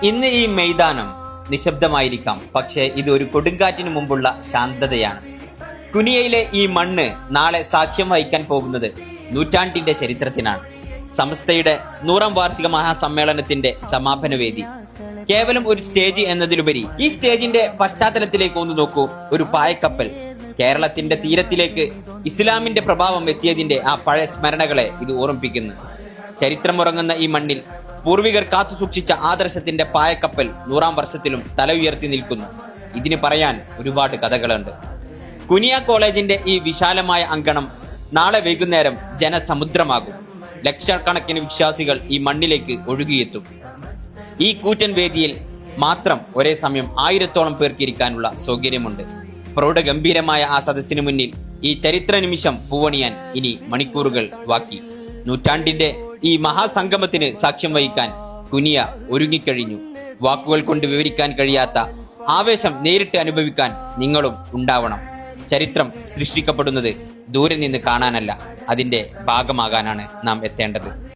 ഇന്ന് ഈ മൈതാനം നിശബ്ദമായിരിക്കാം, പക്ഷേ ഇത് ഒരു കൊടുങ്കാറ്റിന് മുമ്പുള്ള ശാന്തതയാണ്. കുനിയയിലെ ഈ മണ്ണ് നാളെ സാക്ഷ്യം വഹിക്കാൻ പോകുന്നത് നൂറ്റാണ്ടിന്റെ ചരിത്രത്തിനാണ്. സമസ്തയുടെ 100ാം വാർഷിക മഹാസമ്മേളനത്തിന്റെ സമാപന വേദി കേവലം ഒരു സ്റ്റേജ് എന്നതിലുപരി ഈ സ്റ്റേജിന്റെ പശ്ചാത്തലത്തിലേക്ക് ഒന്ന് നോക്കൂ. ഒരു പായക്കപ്പൽ കേരളത്തിന്റെ തീരത്തിലേക്ക് ഇസ്ലാമിന്റെ പ്രഭാവം എത്തിയതിന്റെ ആ പഴയ സ്മരണകളെ ഇത് ഓർമ്മിപ്പിക്കുന്നു. ചരിത്രമുറങ്ങുന്ന ഈ മണ്ണിൽ പൂർവികർ കാത്തുസൂക്ഷിച്ച ആദർശത്തിന്റെ പായക്കപ്പൽ 100ാം വർഷത്തിലും തല ഉയർത്തി നിൽക്കുന്നു. ഇതിന് പറയാൻ ഒരുപാട് കഥകളുണ്ട്. കുനിയ കോളേജിന്റെ ഈ വിശാലമായ അങ്കണം നാളെ വൈകുന്നേരം ജനസമുദ്രമാകും. ലക്ഷക്കണക്കിന് വിശ്വാസികൾ ഈ മണ്ണിലേക്ക് ഒഴുകിയെത്തും. ഈ കൂറ്റൻ വേദിയിൽ മാത്രം ഒരേ സമയം 1000ഓളം പേർക്ക് ഇരിക്കാനുള്ള സൗകര്യമുണ്ട്. പ്രൗഢഗംഭീരമായ ആ സദസ്സിനു മുന്നിൽ ഈ ചരിത്ര നിമിഷം പൂവണിയാൻ ഇനി മണിക്കൂറുകൾ ബാക്കി. നൂറ്റാണ്ടിന്റെ ഈ മഹാസംഗമത്തിന് സാക്ഷ്യം വഹിക്കാൻ കുനിയ ഒരുങ്ങിക്കഴിഞ്ഞു. വാക്കുകൾ കൊണ്ട് വിവരിക്കാൻ കഴിയാത്ത ആവേശം നേരിട്ട് അനുഭവിക്കാൻ നിങ്ങളും ഉണ്ടാവണം. ചരിത്രം സൃഷ്ടിക്കപ്പെടുന്നത് ദൂരെ നിന്ന് കാണാനല്ല, അതിന്റെ ഭാഗമാകാനാണ് നാം എത്തേണ്ടത്.